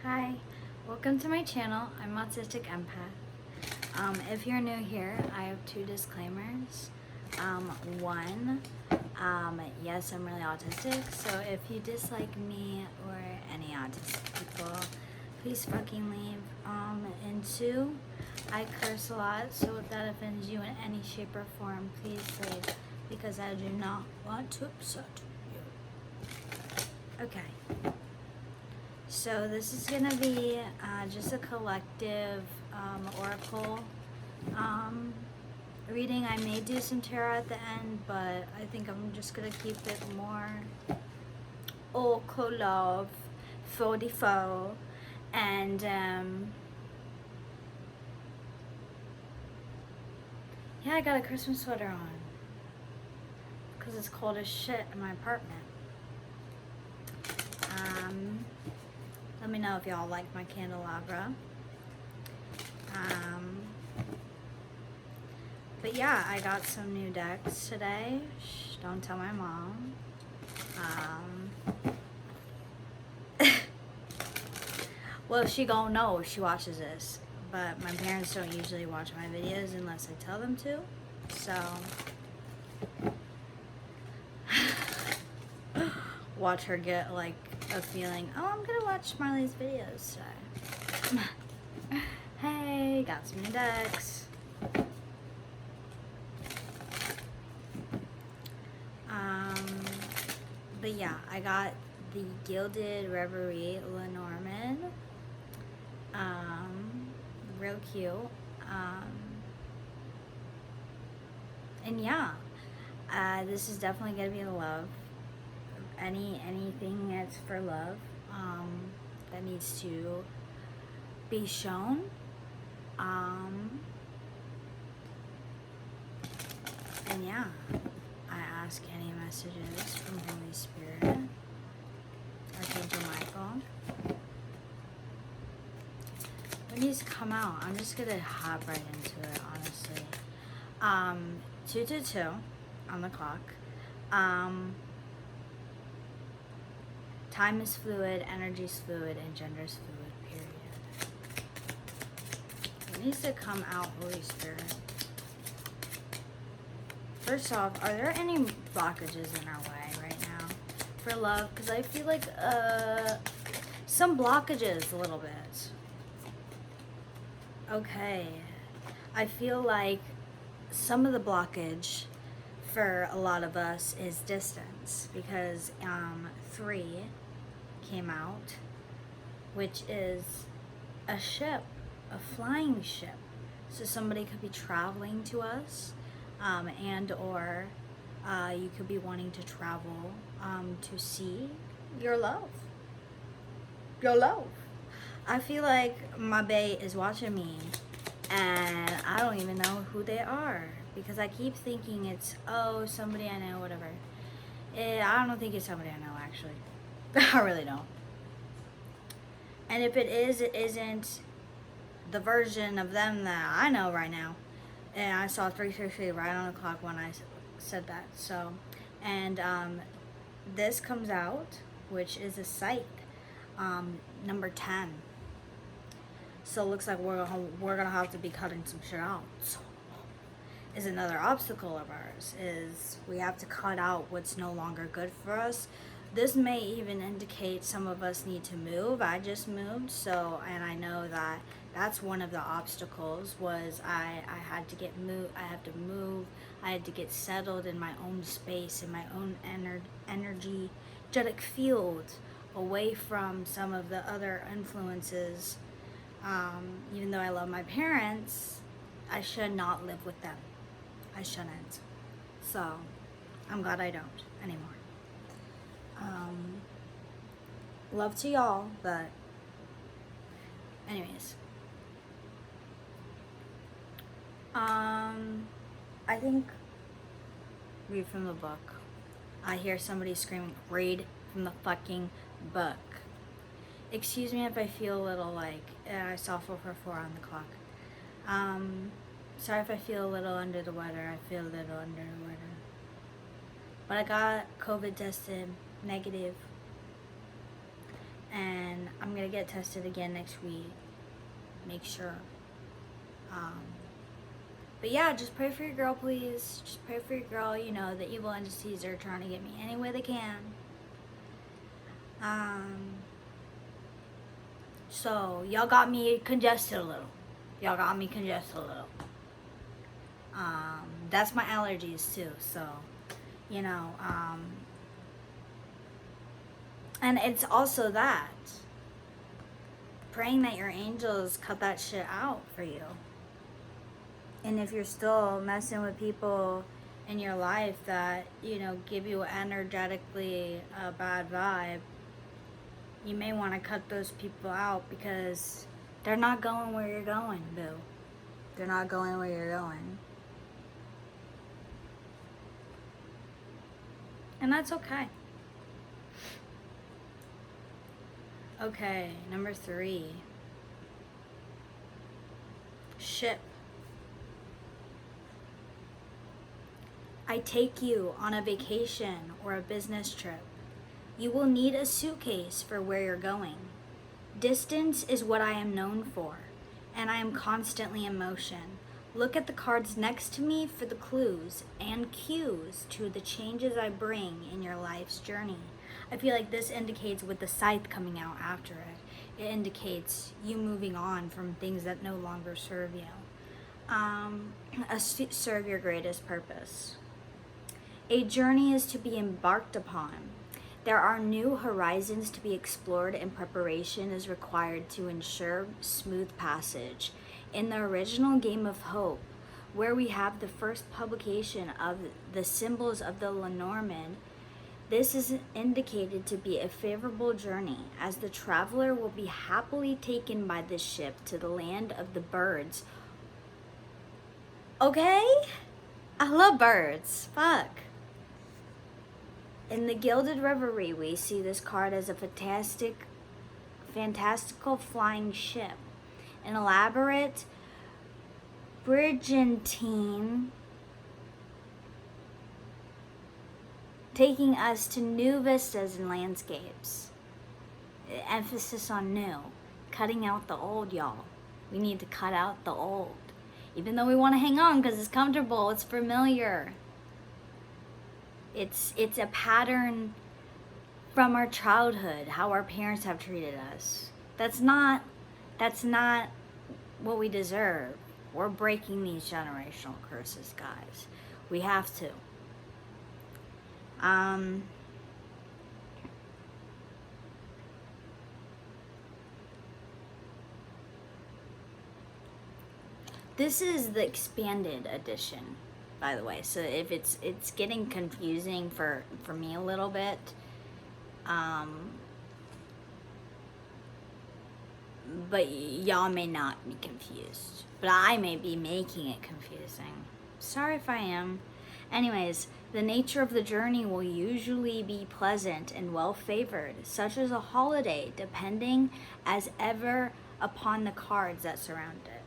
Hi, welcome to my channel. I'm Autistic Empath. If you're new here, I have two disclaimers. One, yes, I'm really autistic, so if you dislike me or any autistic people, please fucking leave. And two, I curse a lot, so if that offends you in any shape or form, please leave, because I do not want to upset you. Okay. So this is going to be just a collective oracle reading. I may do some tarot at the end, but I think I'm just going to keep it more oracle love, 44, and yeah, I got a Christmas sweater on because it's cold as shit in my apartment. Let me know if y'all like my candelabra. But yeah, I got some new decks today. Shh, don't tell my mom. Well, she gon' know if she watches this. But my parents don't usually watch my videos unless I tell them to. So watch her get like a feeling, oh, I'm gonna watch Marley's videos today. Hey, got some new decks. But yeah, I got the Gilded Reverie Lenormand. Real cute. And yeah, this is definitely gonna be love. Anything that's for love, that needs to be shown. And yeah, I ask any messages from Holy Spirit, Archangel Michael. When these come out, I'm just gonna hop right into it, honestly. 222 on the clock. Time is fluid, energy is fluid, and gender is fluid, period. It needs to come out, Holy Spirit. First off, are there any blockages in our way right now for love? Because I feel like some blockages a little bit. Okay. I feel like some of the blockage for a lot of us is distance, because 3 came out, which is a ship, a flying ship. So somebody could be traveling to us, and or you could be wanting to travel to see your love. Your love. I feel like my bae is watching me and I don't even know who they are, because I keep thinking it's, oh, somebody I know, whatever. I don't think it's somebody I know, actually. I really don't. And if it is, it isn't the version of them that I know right now. And I saw 333 right on the clock when I said that. So, and this comes out, which is a site, number 10. So it looks like we're gonna have to be cutting some shit out. So, is another obstacle of ours, is we have to cut out what's no longer good for us. This may even indicate some of us need to move. I just moved, so, and I know that that's one of the obstacles, was I had to get moved. I have to move. I had to get settled in my own space, in my own energetic field, away from some of the other influences. Even though I love my parents, I should not live with them. I shouldn't. So, I'm glad I don't anymore. Love to y'all, but anyways. I think read from the book. I hear somebody screaming, read from the fucking book. Excuse me if I feel a little like, I saw 444 on the clock. Sorry if I feel a little under the weather. I feel a little under the weather. But I got COVID tested negative. And I'm going gonna get tested again next week. Make sure. But yeah, just pray for your girl, please. Just pray for your girl. You know, the evil entities are trying to get me any way they can. So y'all got me congested a little. That's my allergies too, so, you know, and it's also that, praying that your angels cut that shit out for you. And if you're still messing with people in your life that, you know, give you energetically a bad vibe, you may want to cut those people out because they're not going where you're going, boo. They're not going where you're going. And that's okay. Okay, number 3. Ship. I take you on a vacation or a business trip. You will need a suitcase for where you're going. Distance is what I am known for, and I am constantly in motion. Look at the cards next to me for the clues and cues to the changes I bring in your life's journey. I feel like this indicates with the scythe coming out after it. It indicates you moving on from things that no longer serve you. Serve your greatest purpose. A journey is to be embarked upon. There are new horizons to be explored, and preparation is required to ensure smooth passage. In the original Game of Hope, where we have the first publication of the symbols of the Lenormand, this is indicated to be a favorable journey, as the traveler will be happily taken by this ship to the land of the birds. Okay? I love birds. Fuck. In the Gilded Reverie, we see this card as a fantastical flying ship. An elaborate brigantine taking us to new vistas and landscapes. Emphasis on new. Cutting out the old, y'all. We need to cut out the old. Even though we want to hang on because it's comfortable, it's familiar. It's a pattern from our childhood, how our parents have treated us. That's not what we deserve. We're breaking these generational curses, guys. We have to. This is the expanded edition, by the way. So if it's getting confusing for me a little bit, but y'all may not be confused, but I may be making it confusing. Sorry if I am. Anyways, the nature of the journey will usually be pleasant and well favored, such as a holiday, depending as ever upon the cards that surround it.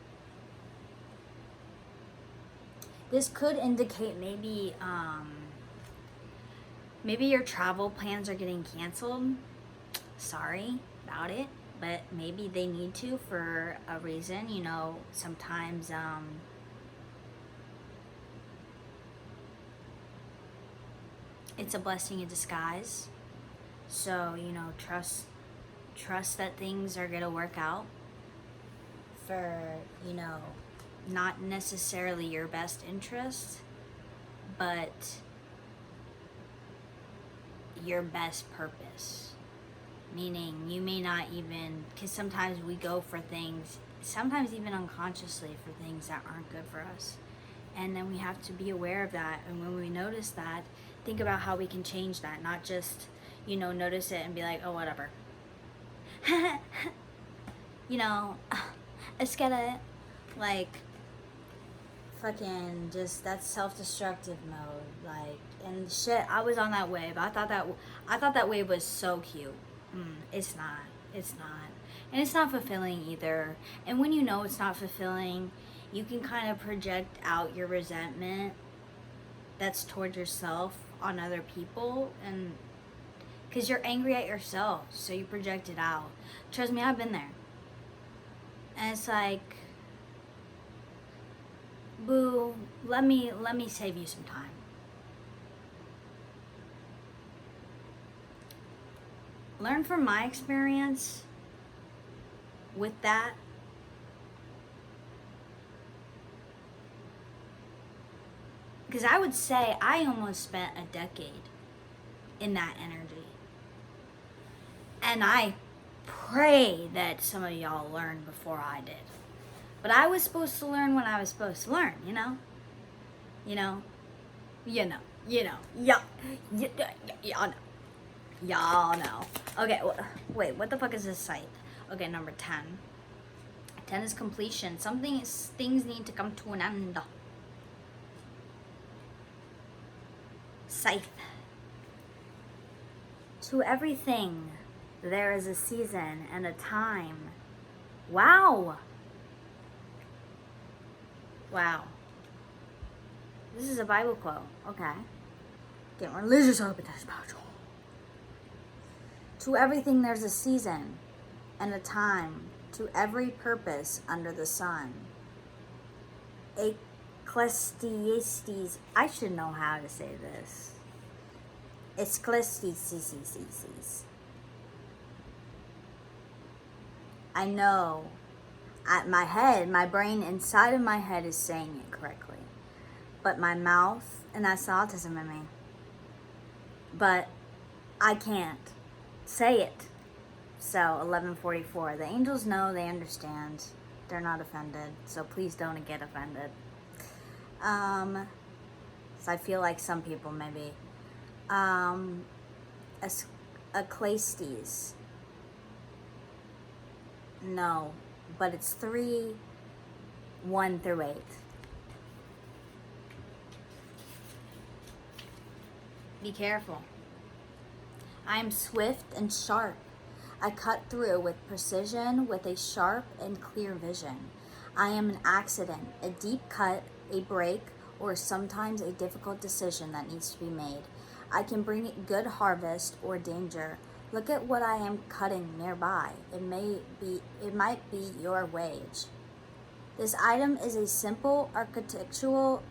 This could indicate maybe your travel plans are getting canceled. Sorry about it, but maybe they need to for a reason. You know, sometimes it's a blessing in disguise. So, you know, trust that things are gonna work out for, you know, not necessarily your best interest, but your best purpose. Meaning you may not even, because sometimes we go for things, sometimes even unconsciously, for things that aren't good for us. And then we have to be aware of that. And when we notice that, think about how we can change that. Not just, you know, notice it and be like, oh, whatever. You know, let's get it. Like, fucking just, that's self-destructive mode. Like, and shit, I was on that wave. I thought that wave was so cute. It's not. And it's not fulfilling either. And when you know it's not fulfilling, you can kind of project out your resentment that's toward yourself on other people. And Because you're angry at yourself, so you project it out. Trust me, I've been there. And it's like, boo, let me save you some time. Learn from my experience with that. Because I would say I almost spent a decade in that energy. And I pray that some of y'all learned before I did. But I was supposed to learn when I was supposed to learn, you know? Y'all know. Y'all know. Okay, wait, what the fuck is this site? Okay, number 10. 10 is completion. Things need to come to an end. Scythe. To everything, there is a season and a time. Wow. Wow. This is a Bible quote. Okay. Getting religious over this Bible. To everything, there's a season and a time. To every purpose under the sun. Ecclesiastes. I should know how to say this. Ecclesiastes. I know. My brain inside of my head is saying it correctly. But my mouth, and that's the autism in me. But I can't say it. So 11:44. The angels know, they understand. They're not offended. So please don't get offended. So I feel like some people maybe. Ecclesiastes. No, but it's 3:1-8. Be careful. I am swift and sharp. I cut through with precision, with a sharp and clear vision. I am an accident, a deep cut, a break, or sometimes a difficult decision that needs to be made. I can bring good harvest or danger. Look at what I am cutting nearby. It might be your wage. This item is a simple architectural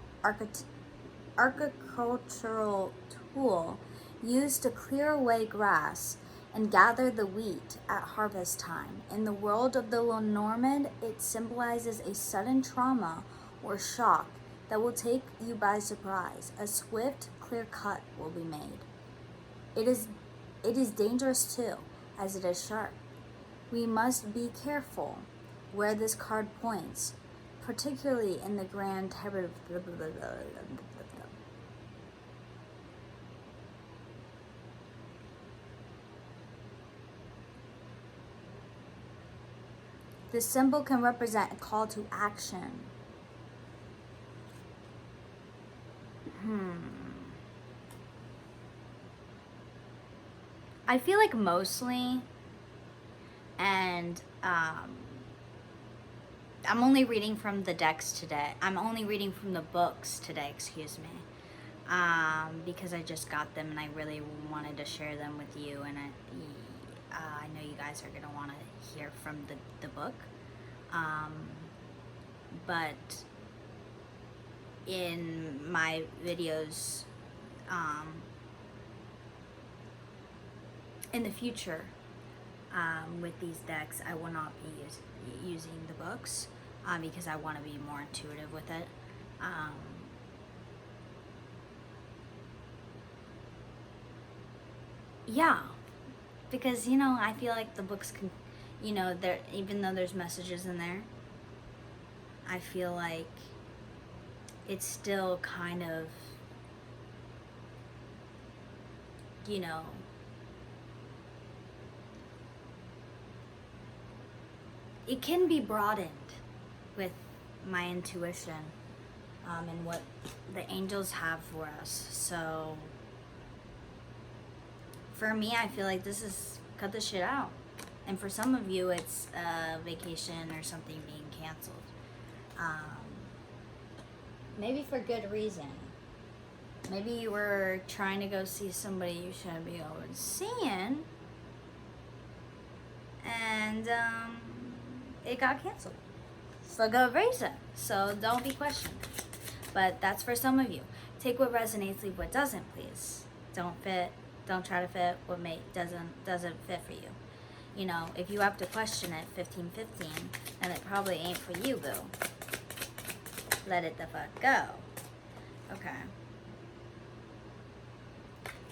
tool used to clear away grass and gather the wheat at harvest time. In the world of the Lenormand, it symbolizes a sudden trauma or shock that will take you by surprise. A swift, clear cut will be made. It is dangerous too, as it is sharp. We must be careful where this card points, particularly in the grand This symbol can represent a call to action. I feel like mostly, and I'm only reading from the decks today. I'm only reading from the books today, excuse me, because I just got them and I really wanted to share them with you, and I know you guys are gonna want to hear from the book, but in my videos, in the future, with these decks, I will not be using the books, because I want to be more intuitive with it. Yeah, because I feel like the books can, there, even though there's messages in there, I feel like it's still kind of, it can be broadened with my intuition, and what the angels have for us. So for me, I feel like this is cut the shit out. And for some of you, it's a vacation or something being canceled. Maybe for good reason. Maybe you were trying to go see somebody you shouldn't be over seeing, and it got canceled for good reason. So don't be questioned. But that's for some of you. Take what resonates, leave what doesn't, please. Don't try to fit what doesn't fit for you. You know, if you have to question it 15-15, then it probably ain't for you, boo. Let it the fuck go. Okay.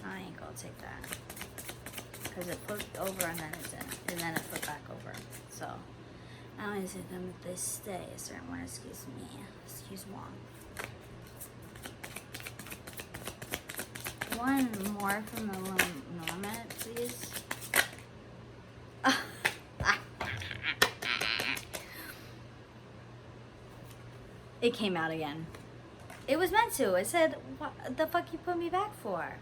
I ain't gonna take that. Because it flipped over and then it flipped back over. So, I only take them if they stay a certain way. Excuse me. Excuse me. One more from the Norman, please. It came out again. It was meant to. It said, what the fuck you put me back for?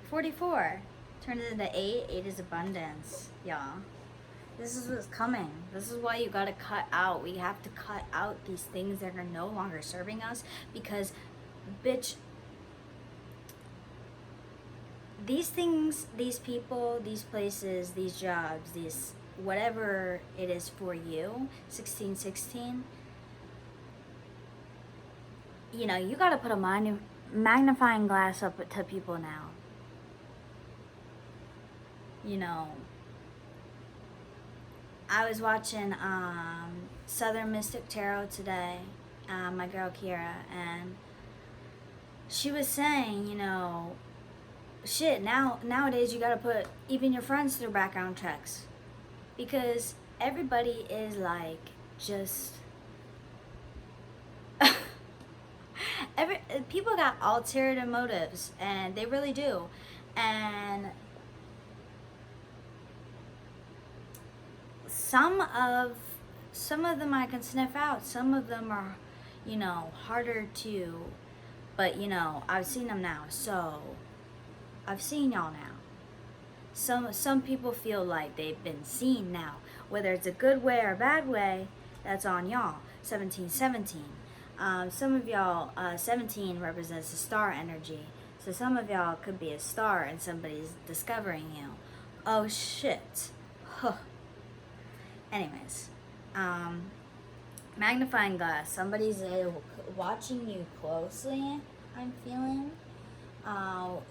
44. Turned it into 8. 8 is abundance, y'all. This is what's coming. This is why you gotta cut out. We have to cut out these things that are no longer serving us because, bitch, these things, these people, these places, these jobs, these whatever it is for you, 1616, you know, you gotta put a magnifying glass up to people now. You know, I was watching Southern Mystic Tarot today, my girl Kira, and she was saying, you know, shit, nowadays you gotta put even your friends through background checks because everybody is like just people got ulterior motives, and they really do. And some of them I can sniff out. Some of them are, you know, harder to, but you know, I've seen them now. So I've seen y'all now. Some people feel like they've been seen now. Whether it's a good way or a bad way, that's on y'all. 1717. Some of y'all, 17 represents the star energy. So some of y'all could be a star and somebody's discovering you. Oh shit. Huh. Anyways, magnifying glass. Somebody's watching you closely, I'm feeling.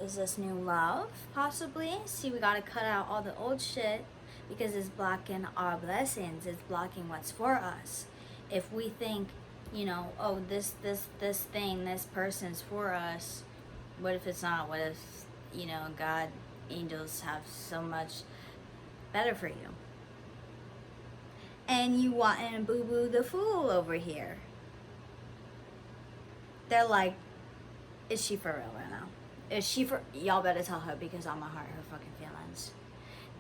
Is this new love, possibly? See, we gotta cut out all the old shit because it's blocking our blessings. It's blocking what's for us. If we think, you know, oh, this thing, this person's for us, what if it's not? What if, you know, God, angels have so much better for you? And you wantin' boo-boo the fool over here. They're like, is she for real right now? Is she for, y'all better tell her because I'ma hurt her fucking feelings.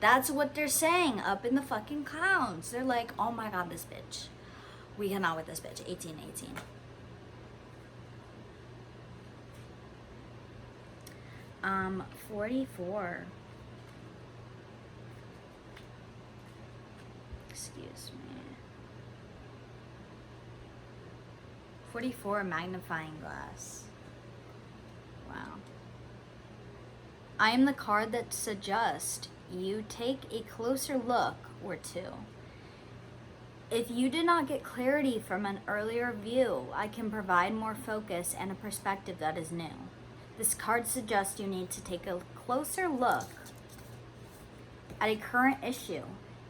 That's what they're saying up in the fucking clouds. They're like, oh my God, this bitch. We cannot with this bitch. 1818. Um, 44. Excuse me. 44, magnifying glass. Wow. I am the card that suggests you take a closer look or two. If you did not get clarity from an earlier view, I can provide more focus and a perspective that is new. This card suggests you need to take a closer look at a current issue.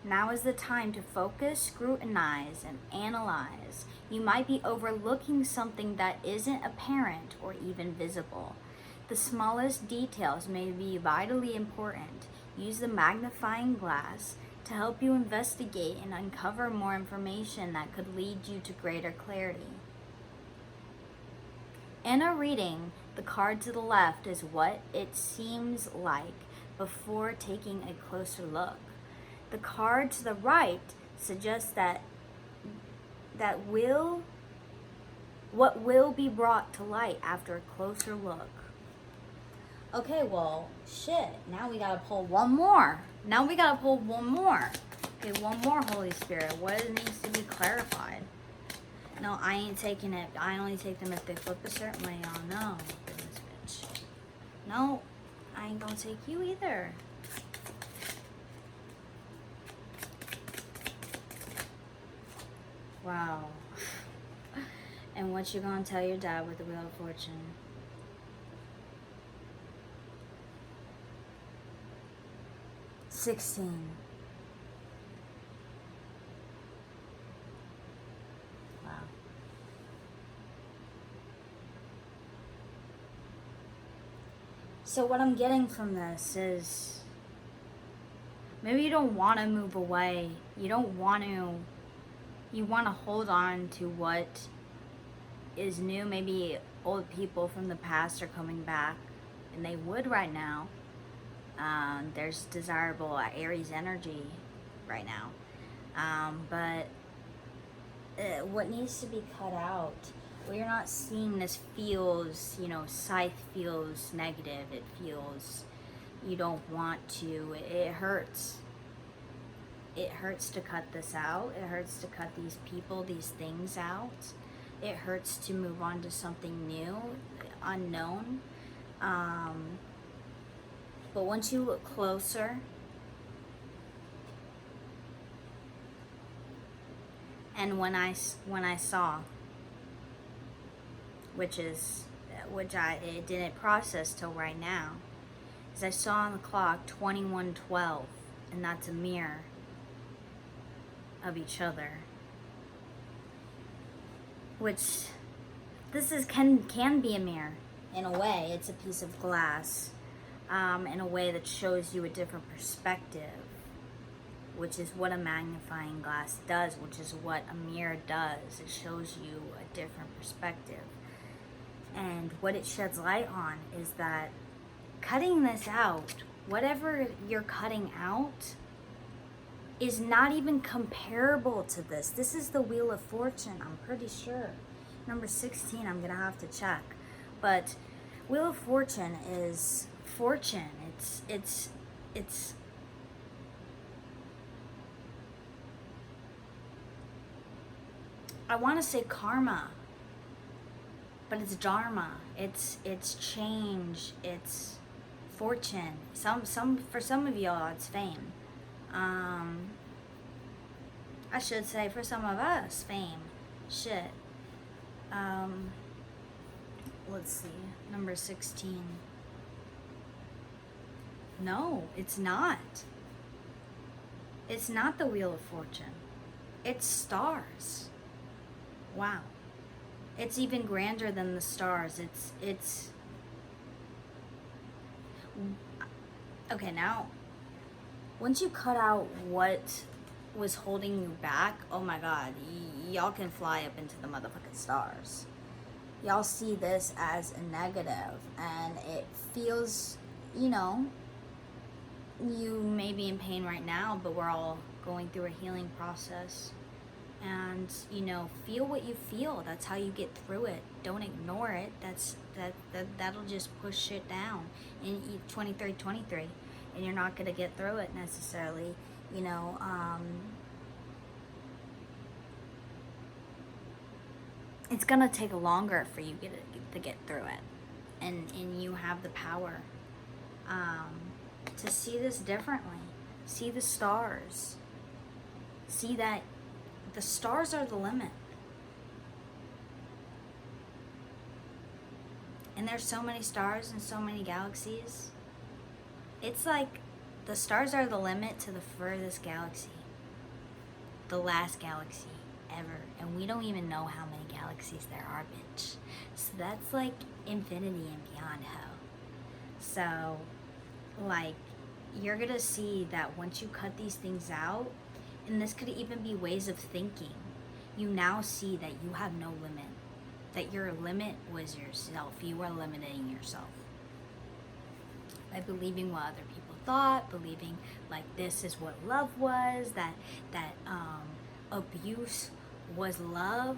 Now is the time to focus, scrutinize, and analyze. You might be overlooking something that isn't apparent or even visible. The smallest details may be vitally important. Use the magnifying glass to help you investigate and uncover more information that could lead you to greater clarity. In a reading, the card to the left is what it seems like before taking a closer look. The card to the right suggests what will be brought to light after a closer look. Okay, well, shit. Now we gotta pull one more. Okay, one more, Holy Spirit. What needs to be clarified? No, I ain't taking it. I only take them if they flip a certain way. Y'all know. Goodness, bitch. No, I ain't gonna take you either. Wow. And what you gonna tell your dad with the Wheel of Fortune? $16. Wow. So what I'm getting from this is maybe you don't want to move away. You don't want to. You want to hold on to what is new. Maybe old people from the past are coming back, and they would right now. There's desirable Aries energy right now. But what needs to be cut out, well, you're not seeing this feels, scythe feels negative. It feels you don't want to. It hurts. It hurts to cut this out. It hurts to cut these people, these things out. It hurts to move on to something new, unknown. But once you look closer, and when I saw, which it didn't process till right now, is I saw on the clock 21:12, and that's a mirror of each other. Which can be a mirror in a way. It's a piece of glass. In a way that shows you a different perspective, which is what a magnifying glass does, which is what a mirror does. It shows you a different perspective. And what it sheds light on is that cutting this out, whatever you're cutting out, is not even comparable to this. This is the Wheel of Fortune, I'm pretty sure. Number 16, I'm gonna have to check. But Wheel of Fortune is fortune. It's I want to say karma, but it's dharma. It's change. It's fortune. For some of y'all, it's fame. I should say for some of us, fame. Shit. Let's see. Number 16. No, it's not. It's not the Wheel of Fortune. It's stars. Wow. It's even grander than the stars. It's okay, now once you cut out what was holding you back, oh my god, y'all can fly up into the motherfucking stars. Y'all see this as a negative, and it feels, you may be in pain right now, but we're all going through a healing process. And feel what you feel. That's how you get through it. Don't ignore it. That'll just push it down in 23, and you're not gonna get through it necessarily. It's gonna take longer for you to get through it, and you have the power to see this differently. See the stars. See that the stars are the limit. And there's so many stars and so many galaxies. It's like the stars are the limit to the furthest galaxy. The last galaxy ever. And we don't even know how many galaxies there are, bitch. So that's like infinity and beyond, ho. So, you're gonna see that once you cut these things out, and this could even be ways of thinking, you now see that you have no limit. That your limit was yourself. You are limiting yourself by believing what other people thought, believing this is what love was, that abuse was love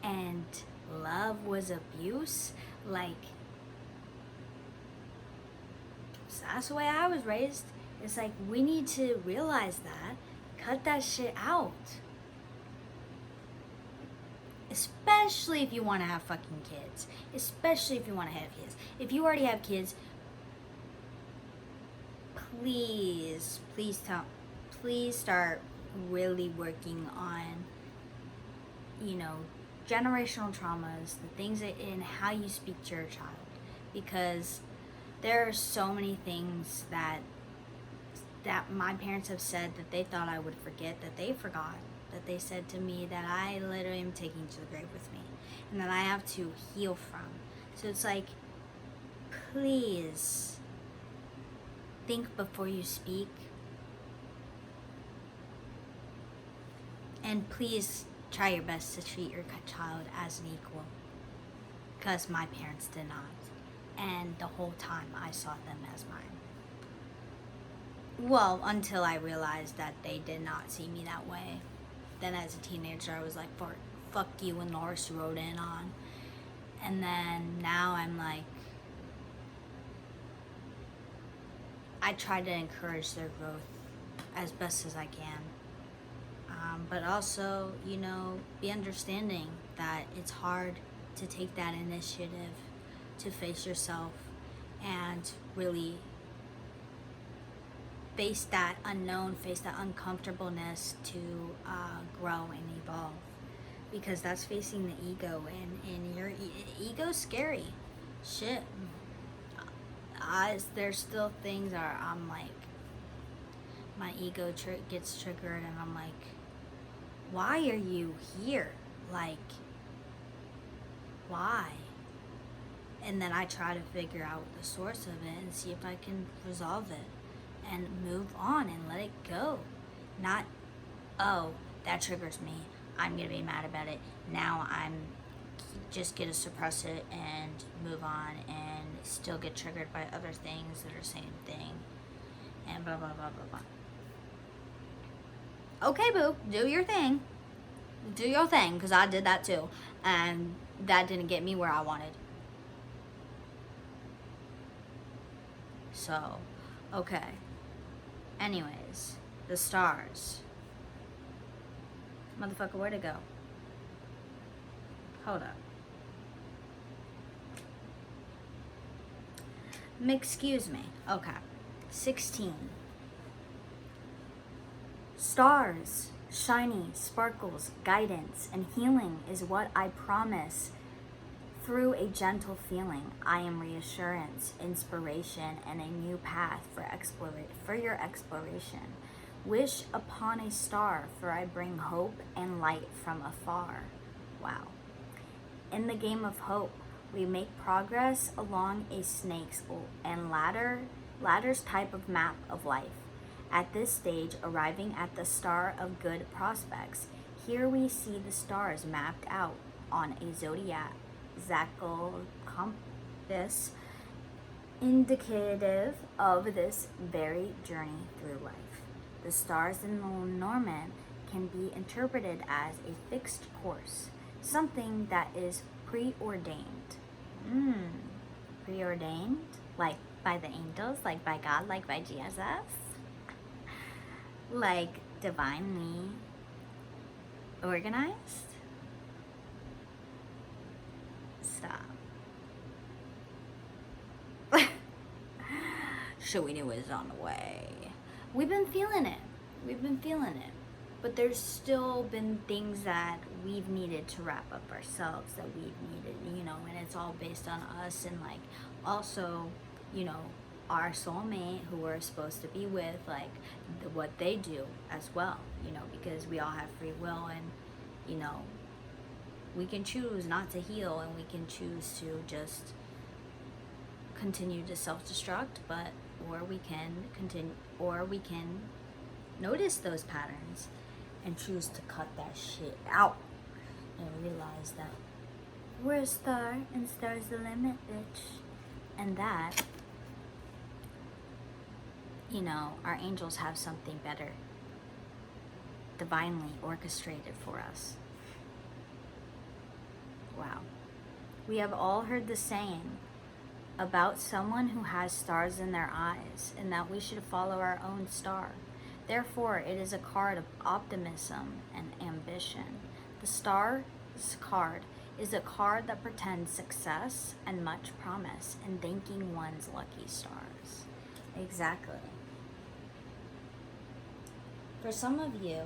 and love was abuse. So that's the way I was raised. It's we need to realize that. Cut that shit out. Especially if you want to have fucking kids. Especially if you want to have kids. If you already have kids, please start really working on, you know, generational traumas, the things in how you speak to your child, because there are so many things that my parents have said that they thought I would forget, that they forgot, that they said to me that I literally am taking to the grave with me, and that I have to heal from. So it's like, please think before you speak, and please try your best to treat your child as an equal, because my parents did not, and the whole time I saw them as mine. Well, until I realized that they did not see me that way. Then as a teenager, I was like, fuck you, and Norris wrote in on. And then now I'm like, I try to encourage their growth as best as I can. But also, you know, be understanding that it's hard to take that initiative to face yourself and really face that unknown, face that uncomfortableness to grow and evolve, because that's facing the ego, and your ego's scary. Shit. There's still things that I'm like, my ego gets triggered, and I'm like, why are you here? Like, why? And then I try to figure out the source of it and see if I can resolve it and move on and let it go. Not, oh, that triggers me, I'm gonna be mad about it, now I'm just gonna suppress it and move on and still get triggered by other things that are the same thing, and blah blah blah blah blah. Okay, boo, do your thing, because I did that too, and that didn't get me where I wanted. So, okay. Anyways, the stars. Motherfucker, where'd it go? Hold up. Excuse me. Okay. 16. Stars, shiny, sparkles, guidance, and healing is what I promise. Through a gentle feeling, I am reassurance, inspiration, and a new path for your exploration. Wish upon a star, for I bring hope and light from afar. Wow. In the game of hope, we make progress along a snake's and ladder's type of map of life. At this stage, arriving at the star of good prospects, here we see the stars mapped out on a zodiacal compass, indicative of this very journey through life. The stars in Lenormand can be interpreted as a fixed course, something that is preordained. Preordained? Like by the angels, like by God, like by Jesus? Like divinely organized? Stop. So we knew it was on the way. We've been feeling it. But there's still been things that we've needed to wrap up ourselves, that we've needed, you know, and it's all based on us, and like also, you know, our soulmate who we're supposed to be with, like what they do as well, you know, because we all have free will, and you know, we can choose not to heal, and we can choose to just continue to self-destruct, or we can notice those patterns and choose to cut that shit out and realize that we're a star and star's the limit, bitch. And that, you know, our angels have something better divinely orchestrated for us. Wow. We have all heard the saying about someone who has stars in their eyes, and that we should follow our own star. Therefore, it is a card of optimism and ambition. The star's card is a card that pretends success and much promise in thanking one's lucky stars. Exactly. For some of you,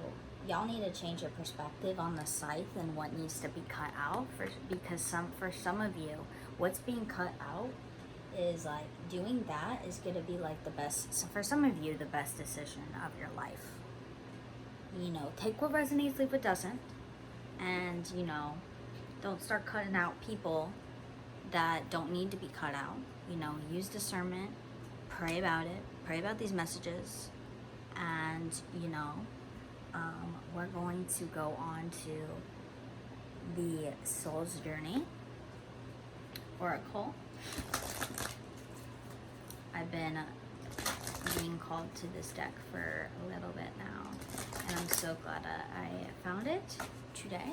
y'all need to change your perspective on the scythe and what needs to be cut out. Because for some of you, what's being cut out is like doing that is going to be like the best. So for some of you, the best decision of your life. You know, take what resonates, leave what doesn't, and you know, don't start cutting out people that don't need to be cut out. You know, use discernment, pray about it, pray about these messages, and you know, we're going to go on to the Soul's Journey Oracle. I've been being called to this deck for a little bit now, and I'm so glad I found it today.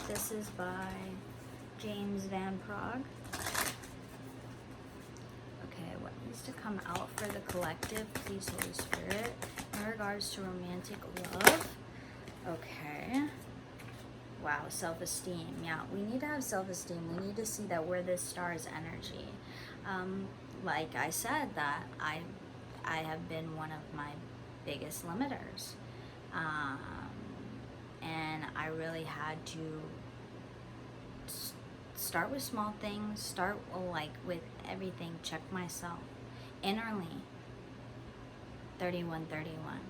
This is by James Van Praagh. Okay, what needs to come out for the collective, please, Holy Spirit, in regards to romantic love? Okay. Wow, self-esteem. Yeah, we need to have self-esteem. We need to see that we're this star's energy. Like I said, that I have been one of my biggest limiters. And I really had to start with small things, start like with everything, check myself innerly, 3131.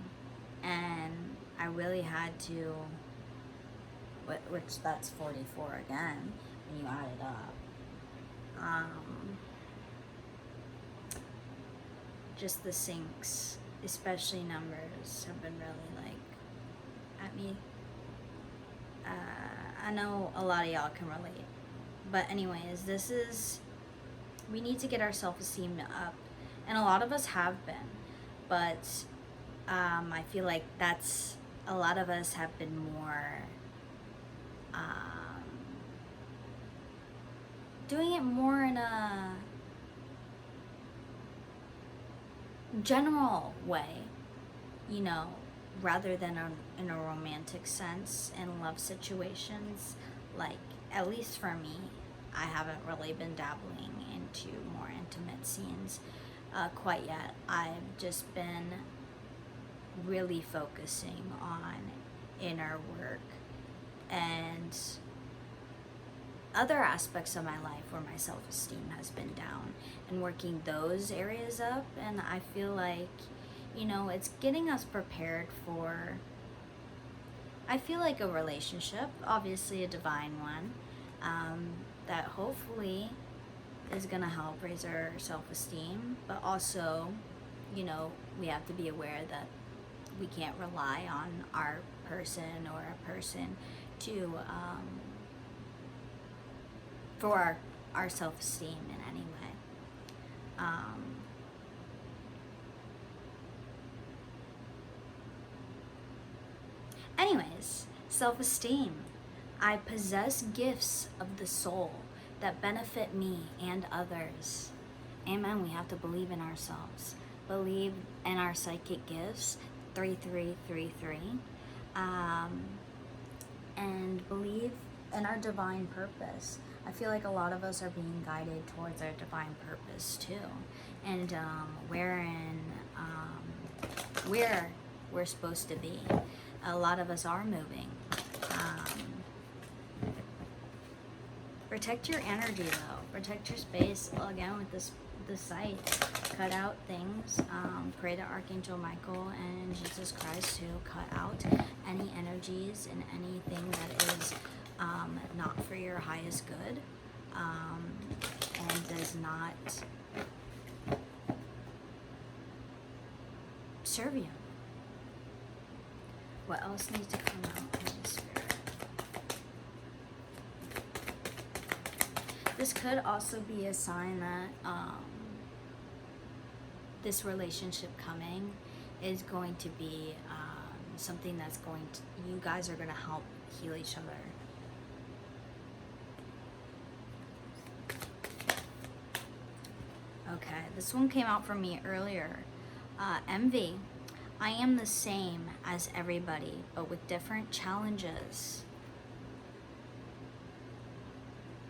And I really had to, which that's 44 again, when you add it up. Just the syncs, especially numbers, have been really like at me. I know a lot of y'all can relate, but anyways, we need to get our self-esteem up, and a lot of us have been, but I feel like a lot of us have been more doing it more in a general way, you know, rather than in a romantic sense in love situations. Like, at least for me, I haven't really been dabbling into more intimate scenes quite yet. I've just been really focusing on inner work and other aspects of my life where my self-esteem has been down, and working those areas up. And I feel like, you know, it's getting us prepared for, I feel like, a relationship, obviously a divine one, that hopefully is going to help raise our self-esteem. But also, you know, we have to be aware that we can't rely on our person or a person to for our self-esteem in any way. Anyways, self-esteem. I possess gifts of the soul that benefit me and others. Amen. We have to believe in ourselves. Believe in our psychic gifts, 3333. And believe in our divine purpose. I feel like a lot of us are being guided towards our divine purpose too. And wherein we're supposed to be. A lot of us are moving. Protect your energy though. Protect your space. Well, again, with this site, cut out things. Pray to Archangel Michael and Jesus Christ to cut out any energies and anything that is not for your highest good, and does not serve you. What else needs to come out, Holy Spirit? This could also be a sign that this relationship coming is going to be something that's going to, you guys are going to help heal each other. Okay, this one came out for me earlier. Envy. I am the same as everybody, but with different challenges.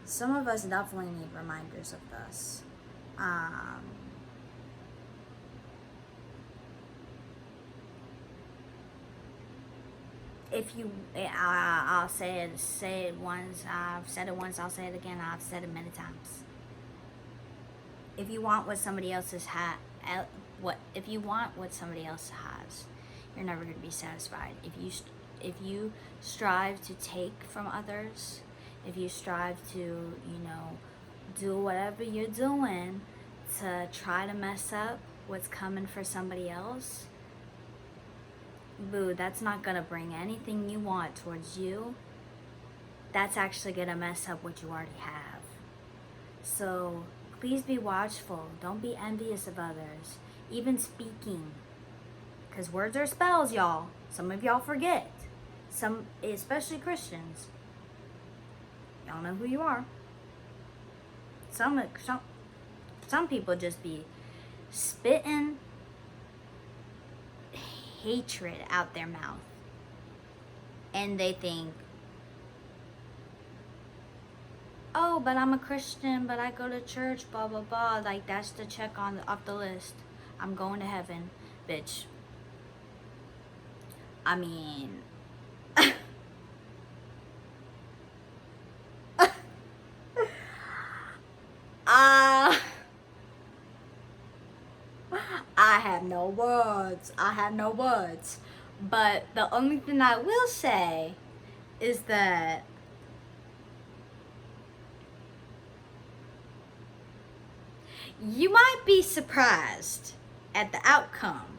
Some of us definitely need reminders of this. Um, if you, I'll say it once. I've said it once. I'll say it again. I've said it many times. If you want what somebody else if you want what somebody else has, you're never going to be satisfied. If you strive to take from others, if you strive to, do whatever you're doing to try to mess up what's coming for somebody else, boo, that's not gonna bring anything you want towards you. That's actually gonna mess up what you already have. So please be watchful. Don't be envious of others. Even speaking, because words are spells, y'all. Some of y'all forget. Some, especially Christians. Y'all know who you are. Some people just be spitting hatred out their mouth, and they think, oh, but I'm a Christian, but I go to church, blah blah blah, like that's the check off the list. I'm going to heaven, bitch. I mean, I have no words. I have no words. But the only thing I will say is that you might be surprised at the outcome.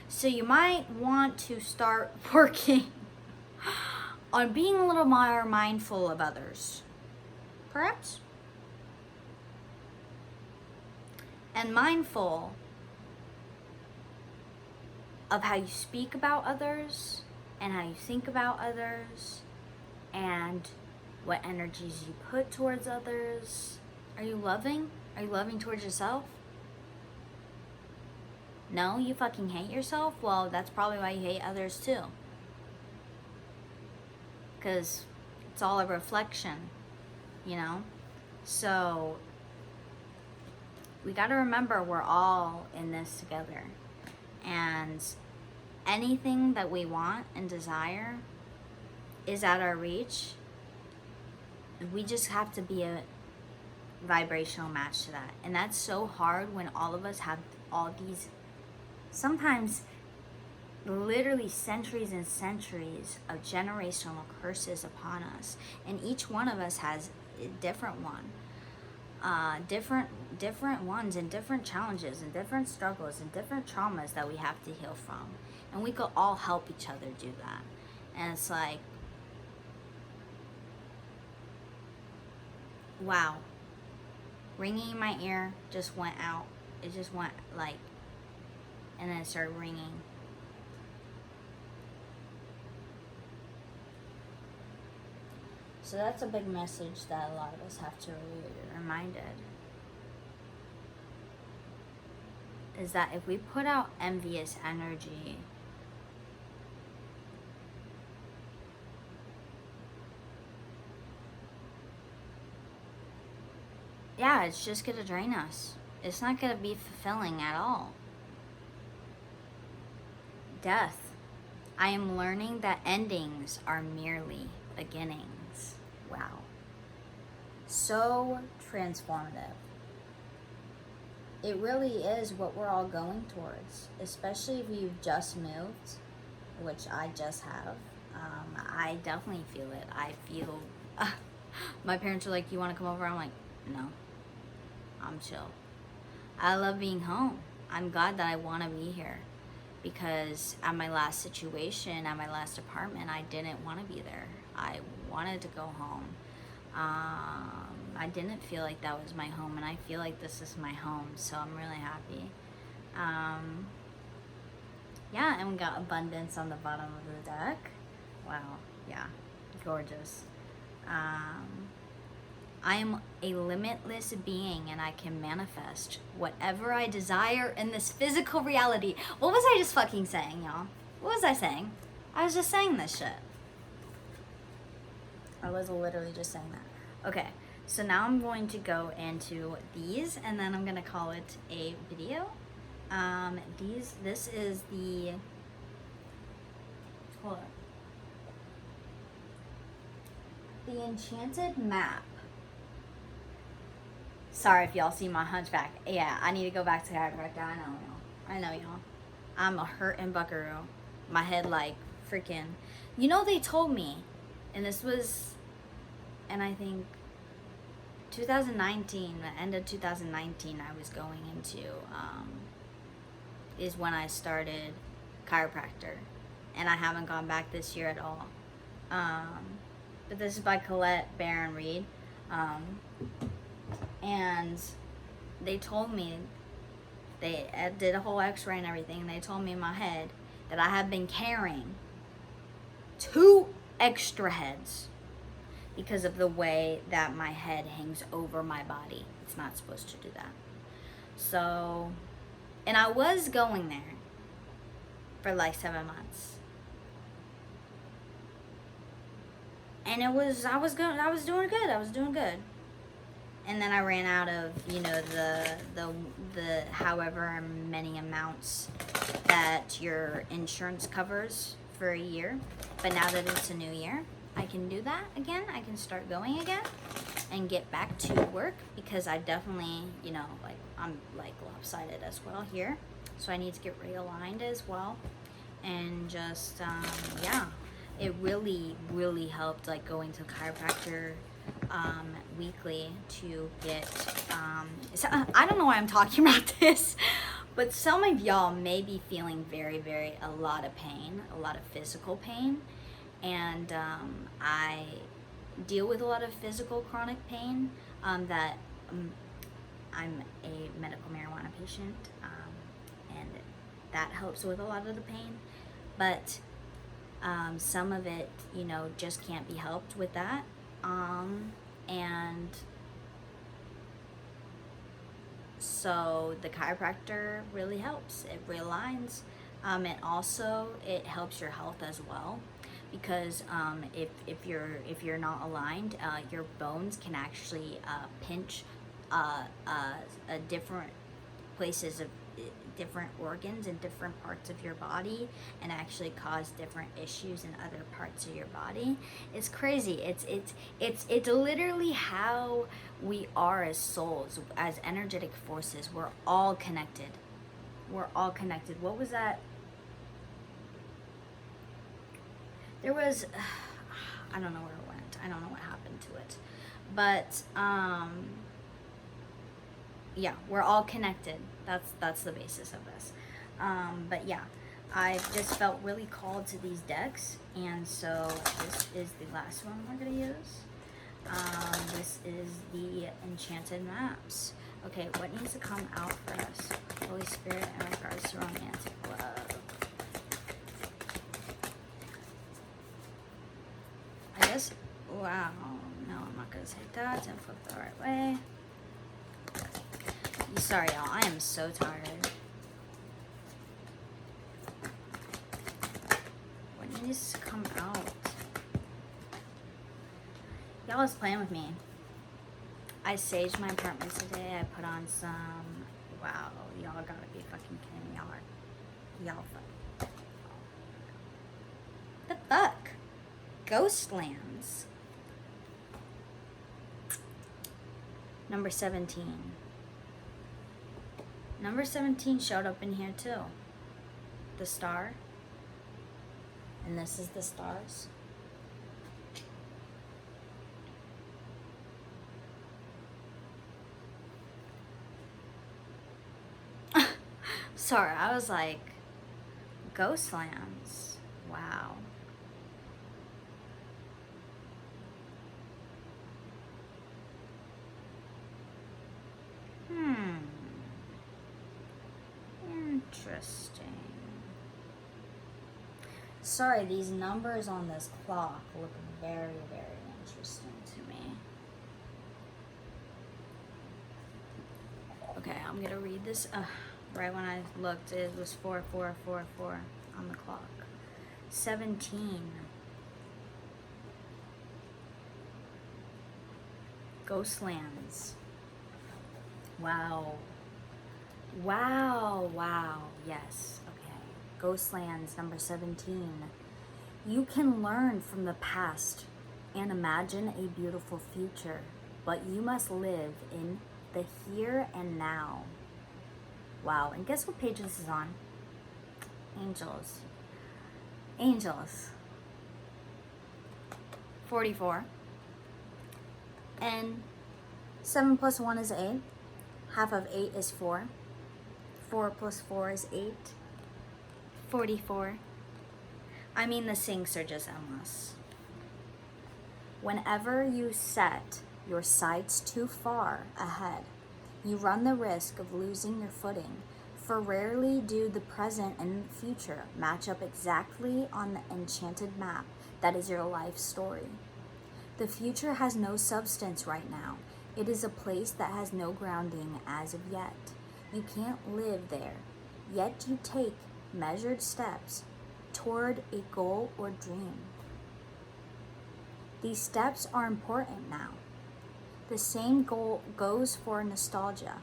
So you might want to start working on being a little more mindful of others. Perhaps? And mindful of how you speak about others and how you think about others and what energies you put towards others. Are you loving? Are you loving towards yourself? No, you fucking hate yourself? Well, that's probably why you hate others too. Because it's all a reflection, So we got to remember we're all in this together. And anything that we want and desire is at our reach. We just have to be a vibrational match to that. And that's so hard when all of us have all these, sometimes literally centuries and centuries of generational curses upon us. And each one of us has a different one. Different ones and different challenges and different struggles and different traumas that we have to heal from. And we could all help each other do that. And it's like, wow. Ringing in my ear just went out. It just went and then it started ringing. So that's a big message that a lot of us have to be reminded. Is that if we put out envious energy, yeah, it's just gonna drain us. It's not gonna be fulfilling at all. Death. I am learning that endings are merely beginnings. Wow. So transformative. It really is what we're all going towards, especially if you've just moved, which I just have. I definitely feel it. I feel, my parents are like, you want to come over? I'm like, no, I'm chill. I love being home. I'm glad that I want to be here, because at my last situation, at my last apartment, I didn't want to be there. I wanted to go home. I didn't feel like that was my home, and I feel like this is my home, so I'm really happy. Yeah, and we got abundance on the bottom of the deck. Wow, yeah, gorgeous. I am a limitless being, and I can manifest whatever I desire in this physical reality. What was I just fucking saying, y'all? What was I saying? I was just saying this shit. I was literally just saying that. Okay, So now I'm going to go into these, and then I'm gonna call it a video. This is the, hold on, the Enchanted Map. Sorry if y'all see my hunchback. Yeah, I need to go back to chiropractor. I know y'all. I'm a hurtin' buckaroo. My head like freaking, they told me, and this was, and I think 2019, the end of 2019, I was going into, is when I started chiropractor, and I haven't gone back this year at all. But this is by Colette Barron Reed, and they told me, they did a whole x-ray and everything, and they told me in my head that I have been carrying 2 extra heads because of the way that my head hangs over my body. It's not supposed to do that. So, and I was going there for like 7 months. And I was doing good. And then I ran out of, the however many amounts that your insurance covers for a year. But now that it's a new year, I can do that again. I can start going again and get back to work, because I definitely, I'm like lopsided as well here. So I need to get realigned as well. And just, it really, really helped, like going to chiropractor weekly to get, so, I don't know why I'm talking about this, but some of y'all may be feeling a lot of pain, a lot of physical pain. And I deal with a lot of physical chronic pain, I'm a medical marijuana patient, and that helps with a lot of the pain. But some of it, just can't be helped with that. And so the chiropractor really helps. It realigns. And also it helps your health as well, because if you're not aligned, your bones can actually pinch different places of different organs in different parts of your body, and actually cause different issues in other parts of your body. It's crazy. It's literally how we are as souls, as energetic forces. We're all connected. What was that? There was, I don't know where it went. I don't know what happened to it. But, yeah, we're all connected. That's the basis of this. But yeah, I just felt really called to these decks. And so this is the last one we're going to use. This is the Enchanted Maps. Okay, what needs to come out for us? Holy Spirit in regards to romantic love. I guess, wow, no, I'm not going to say that. And flip the right way. Sorry, y'all, I am so tired. What needs to come out? Y'all is playing with me. I saged my apartment today. I put on some, wow, y'all gotta be fucking kidding me. Y'all fuck. The fuck? Ghostlands. Number 17. Number 17 showed up in here too. The star. And this is the stars. Sorry, I was like, Ghostlands. Wow. Interesting. Sorry, these numbers on this clock look very, very interesting to me. Okay, I'm gonna read this. Right when I looked, it was 4444 on the clock. 17. Ghostlands. Wow. Wow, wow, yes, okay. Ghostlands, number 17. You can learn from the past and imagine a beautiful future, but you must live in the here and now. Wow, and guess what page this is on? Angels. Angels. 44. And 7 plus 1 is 8. Half of 8 is 4. 4 plus 4 is 8. 44. I mean, the sinks are just endless. Whenever you set your sights too far ahead, you run the risk of losing your footing, for rarely do the present and future match up exactly on the enchanted map that is your life story. The future has no substance right now. It is a place that has no grounding as of yet. You can't live there, yet you take measured steps toward a goal or dream. These steps are important now. The same goal goes for nostalgia.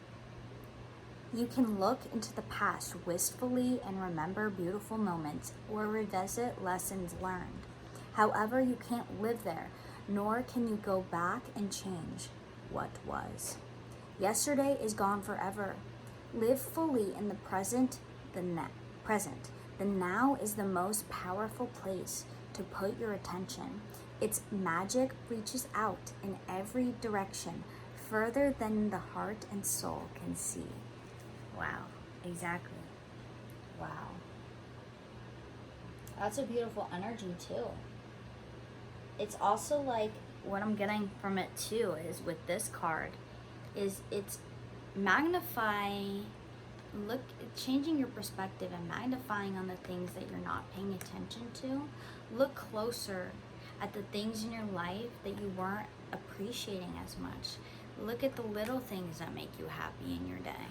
You can look into the past wistfully and remember beautiful moments or revisit lessons learned. However, you can't live there, nor can you go back and change what was. Yesterday is gone forever. Live fully in the present, present. The now is the most powerful place to put your attention. Its magic reaches out in every direction, further than the heart and soul can see. Wow, exactly. Wow. That's a beautiful energy too. It's also like, what I'm getting from it too is with this card, is it's changing your perspective and magnifying on the things that you're not paying attention to. Look closer at the things in your life that you weren't appreciating as much. Look at the little things that make you happy in your day.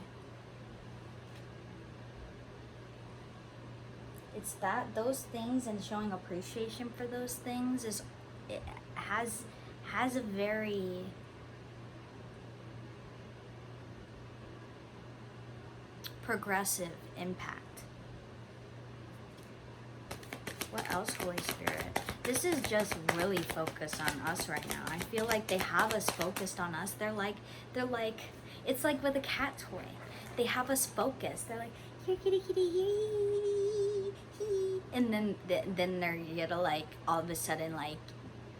It's those things, and showing appreciation for those things has a very progressive impact. What else, Holy Spirit? This is just really focused on us right now. I feel like they have us focused on us. They're like, it's like with a cat toy. They have us focused. They're like, here, kitty, kitty, here, and then they're gonna like all of a sudden like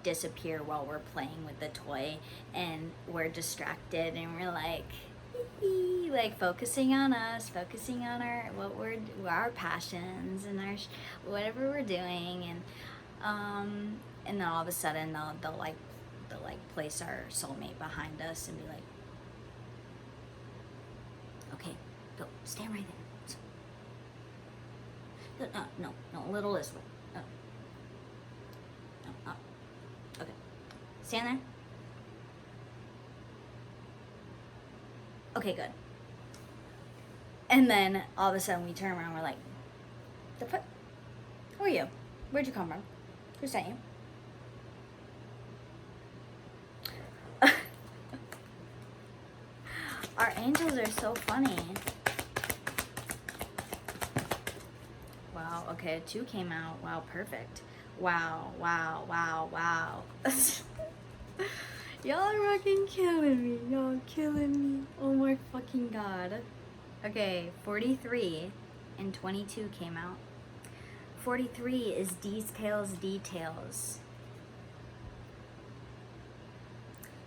disappear while we're playing with the toy, and we're distracted, and we're like focusing on us, focusing on our passions and our whatever we're doing, and then all of a sudden they'll place our soulmate behind us and be like, okay, go, stand right there. No, a little this way. No, okay, stand there. Okay, good. And then all of a sudden we turn around, we're like, who are you? Where'd you come from? Who sent you? Our angels are so funny. Wow, okay, 2 came out. Wow, perfect. Wow. Y'all are fucking killing me. Y'all killing me. Oh my fucking god. Okay, 43 and 22 came out. 43 is details.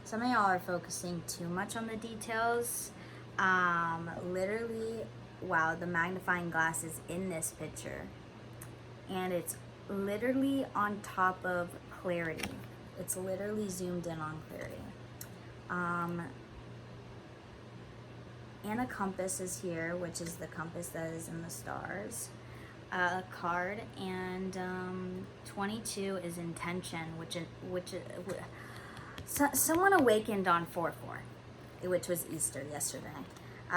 Some of y'all are focusing too much on the details. Literally, wow, the magnifying glass is in this picture. And it's literally on top of clarity. It's literally zoomed in on clarity. And a compass is here, which is the compass that is in the stars. Card, and 22 is intention, someone awakened on 4/4, which was Easter yesterday.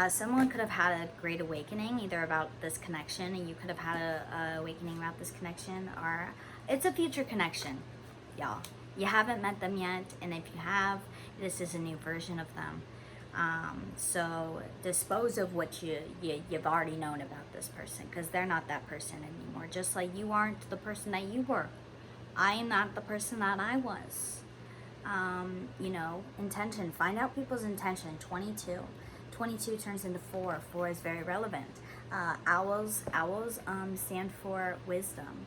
Someone could have had a great awakening, either about this connection, and you could have had a awakening about this connection, or it's a future connection, y'all. You haven't met them yet, and if you have, this is a new version of them. So dispose of what you've already known about this person, because they're not that person anymore. Just like you aren't the person that you were. I am not the person that I was. You know, intention. Find out people's intention. 22. 22 turns into 4. 4 is very relevant. Owls stand for wisdom.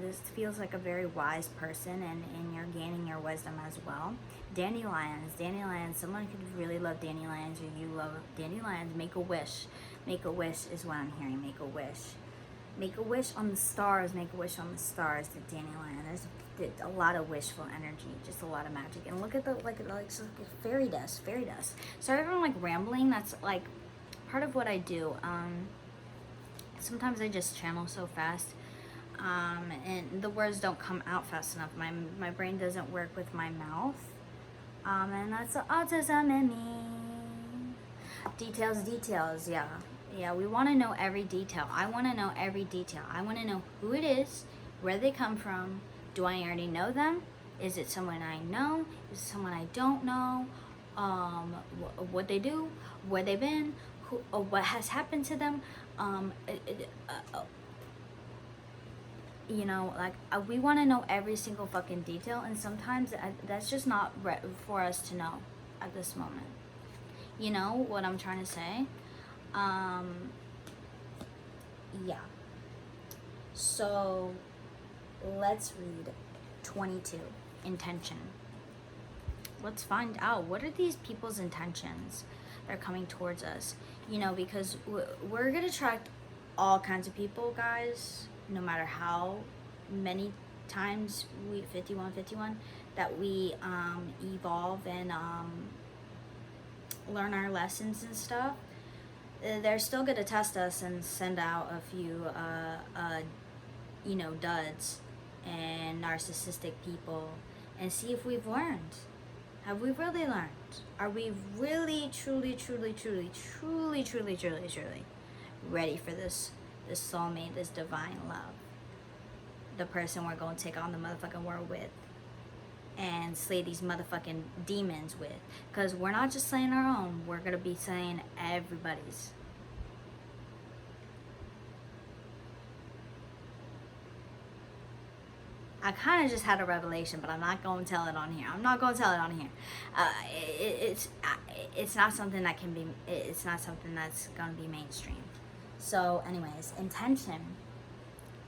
This feels like a very wise person, and you're gaining your wisdom as well. Dandelions, someone could really love dandelions, or you love dandelions. Make a wish. Make a wish is what I'm hearing. Make a wish. Make a wish on the stars. Make a wish on the stars. The dandelion. There's a lot of wishful energy, just a lot of magic. And look at the like fairy dust. Sorry if I'm like rambling. That's like part of what I do. Sometimes I just channel so fast. And the words don't come out fast enough. My brain doesn't work with my mouth. And that's the autism in me. Details, yeah. Yeah, we want to know every detail. I want to know every detail. I want to know who it is, where they come from. Do I already know them? Is it someone I know? Is it someone I don't know? What they do, where they've been, what has happened to them. You know, like we want to know every single fucking detail, and sometimes that's just not for us to know at this moment. You know what I'm trying to say? Yeah. So let's read 22, intention. Let's find out, what are these people's intentions that are coming towards us? You know, because we're gonna attract all kinds of people, guys, no matter how many times 51 that we evolve and learn our lessons and stuff. They're still gonna test us and send out a few you know, duds and narcissistic people, and see if we've learned. Have we really learned? Are we really truly ready for this soulmate, this divine love, the person we're going to take on the motherfucking world with and slay these motherfucking demons with? Because we're not just slaying our own, we're going to be slaying everybody's. I kind of just had a revelation, but I'm not going to tell it on here. It's not something that can be, it's not something that's going to be mainstream. So anyways, intention,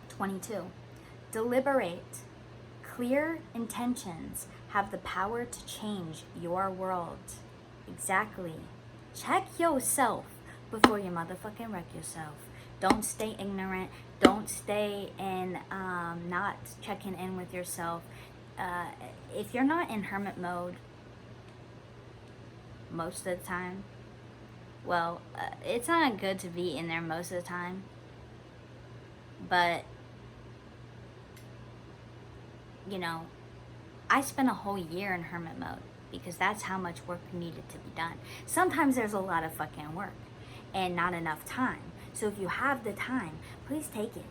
22. Deliberate. Clear intentions have the power to change your world. Exactly. Check yourself before you motherfucking wreck yourself. Don't stay ignorant. Don't stay in not checking in with yourself. If you're not in hermit mode most of the time, well, it's not good to be in there most of the time. But, you know, I spent a whole year in hermit mode because that's how much work needed to be done. Sometimes there's a lot of fucking work and not enough time. So if you have the time, please take it.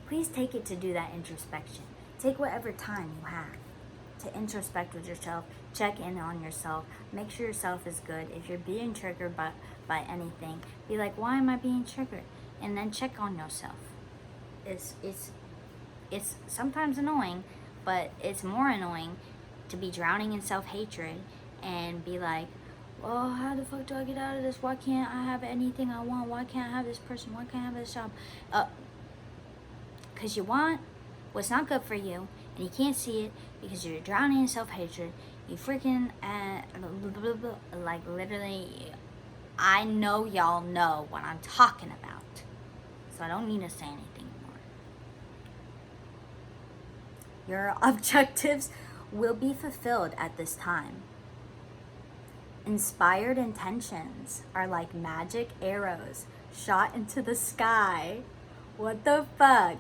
Please take it to do that introspection. Take whatever time you have to introspect with yourself, check in on yourself, make sure yourself is good. If you're being triggered by anything, be like, why am I being triggered? And then check on yourself. It's sometimes annoying, but it's more annoying to be drowning in self-hatred and be like, oh, how the fuck do I get out of this? Why can't I have anything I want? Why can't I have this person? Why can't I have this job? Because you want what's not good for you, and you can't see it because you're drowning in self-hatred. You freaking, like literally, I know y'all know what I'm talking about. So I don't need to say anything more. Your objectives will be fulfilled at this time. Inspired intentions are like magic arrows shot into the sky. What the fuck?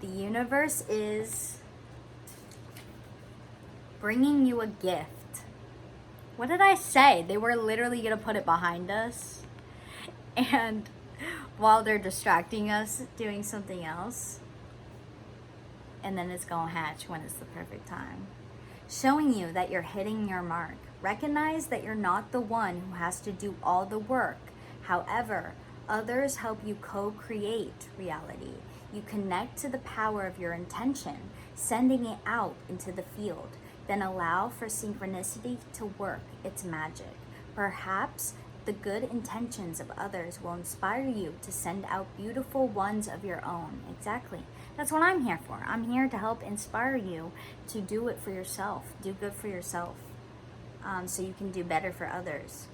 The universe is bringing you a gift. What did I say? They were literally gonna put it behind us, and while they're distracting us doing something else, and then it's gonna hatch when it's the perfect time. showing you that you're hitting your mark. Recognize that you're not the one who has to do all the work. However, others help you co-create reality. You connect to the power of your intention, sending it out into the field. Then allow for synchronicity to work its magic. Perhaps the good intentions of others will inspire you to send out beautiful ones of your own. Exactly. That's what I'm here for. I'm here to help inspire you to do it for yourself. Do good for yourself, so you can do better for others.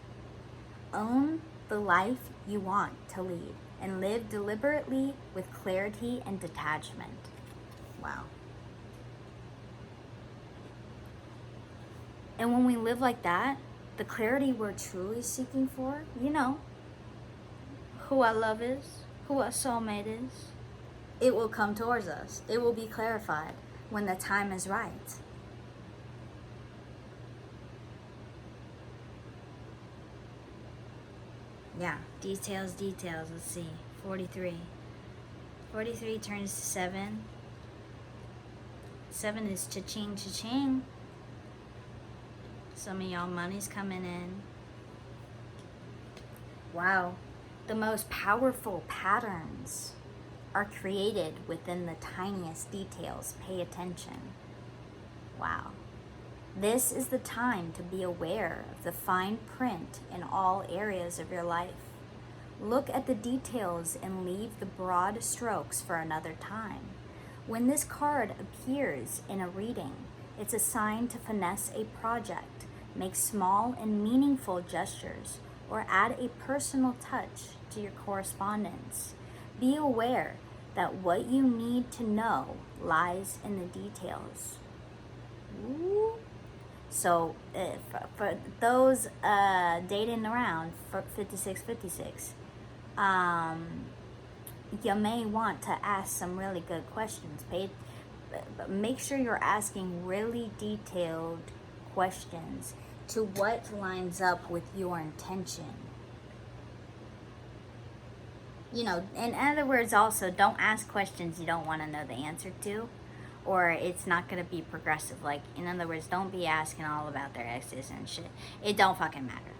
Own the life you want to lead and live deliberately with clarity and detachment. Wow. And when we live like that, the clarity we're truly seeking for, you know, who our love is, who our soulmate is, it will come towards us. It will be clarified when the time is right. Yeah, details. Let's see. 43. 43 turns to 7. 7 is cha-ching, cha-ching. Some of y'all money's coming in. Wow. The most powerful patterns are created within the tiniest details. Pay attention. Wow. This is the time to be aware of the fine print in all areas of your life. Look at the details and leave the broad strokes for another time. When this card appears in a reading, it's a sign to finesse a project, make small and meaningful gestures, or add a personal touch to your correspondence. Be aware that what you need to know lies in the details. Ooh. So for those dating around for 56, you may want to ask some really good questions. But make sure you're asking really detailed questions to what lines up with your intention. You know, in other words, also, don't ask questions you don't want to know the answer to, or it's not going to be progressive. Like, in other words, don't be asking all about their exes and shit. It don't fucking matter.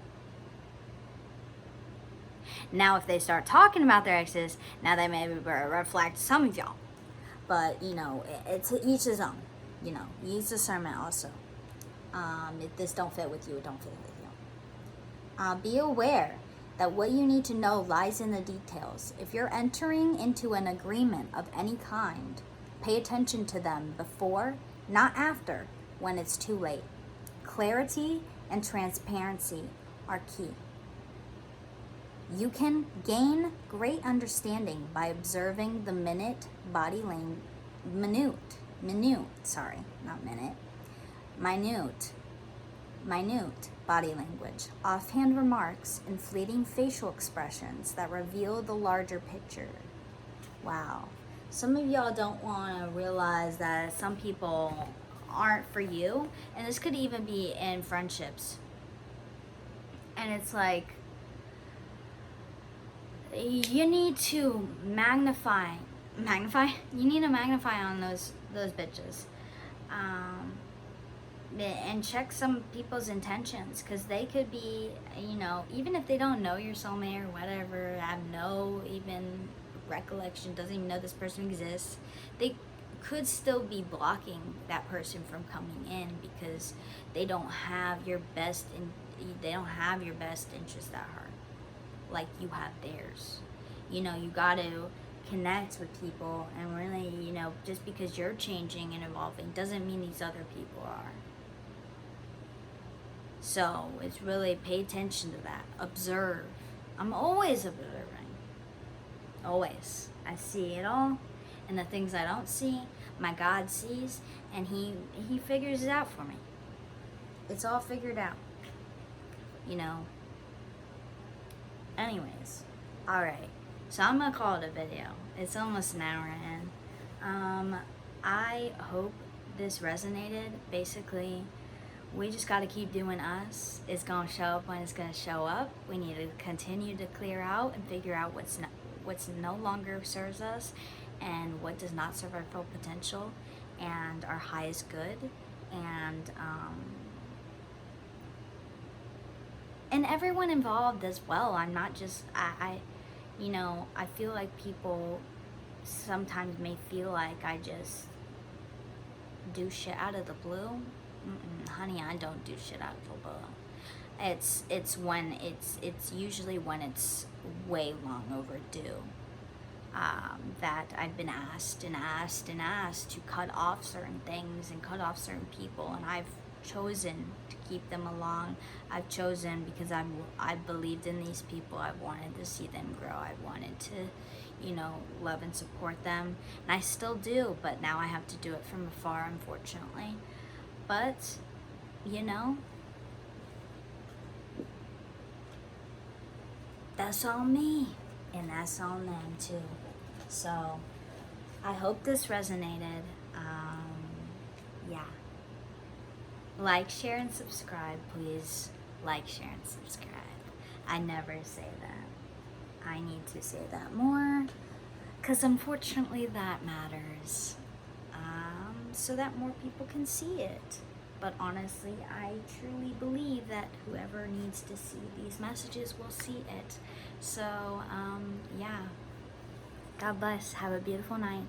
Now, if they start talking about their exes, now they may be a red flag to some of y'all. But, you know, it's each his own. You know, use discernment also. If this don't fit with you, it don't fit with you. Be aware that what you need to know lies in the details. If you're entering into an agreement of any kind, pay attention to them before, not after, when it's too late. Clarity and transparency are key. You can gain great understanding by observing the minute body language, offhand remarks, and fleeting facial expressions that reveal the larger picture. Wow. Some of y'all don't want to realize that some people aren't for you, and this could even be in friendships. And it's like, you need to magnify. You need to magnify on those bitches, and check some people's intentions, because they could be, you know, even if they don't know your soulmate or whatever, have no even recollection, doesn't even know this person exists, they could still be blocking that person from coming in because they don't have your best interest at heart like you have theirs. You know, you got to connect with people, and really, you know, just because you're changing and evolving doesn't mean these other people are. So it's really, pay attention to that. Observe. I'm always observing. Always. I see it all, and the things I don't see, my God sees, and he figures it out for me. It's all figured out. You know. Anyways, alright. So I'm gonna call it a video. It's almost an hour in. I hope this resonated. Basically, we just got to keep doing us. It's going to show up when it's going to show up. We need to continue to clear out and figure out what's no longer serves us and what does not serve our full potential and our highest good. and everyone involved as well. I'm not just, you know, I feel like people sometimes may feel like I just do shit out of the blue. Honey, I don't do shit out of the blue. It's usually when it's way long overdue, that I've been asked and asked and asked to cut off certain things and cut off certain people, and I've chosen to keep them along. I've chosen because I believed in these people. I wanted to see them grow. I wanted to, you know, love and support them, and I still do, but now I have to do it from afar, unfortunately. But, you know, that's all me, and that's all them too. So I hope this resonated. Yeah. Like, share, and subscribe, please. Like, share, and subscribe. I never say that. I need to say that more, because unfortunately that matters, so that more people can see it. But honestly, I truly believe that whoever needs to see these messages will see it. So, yeah. God bless. Have a beautiful night.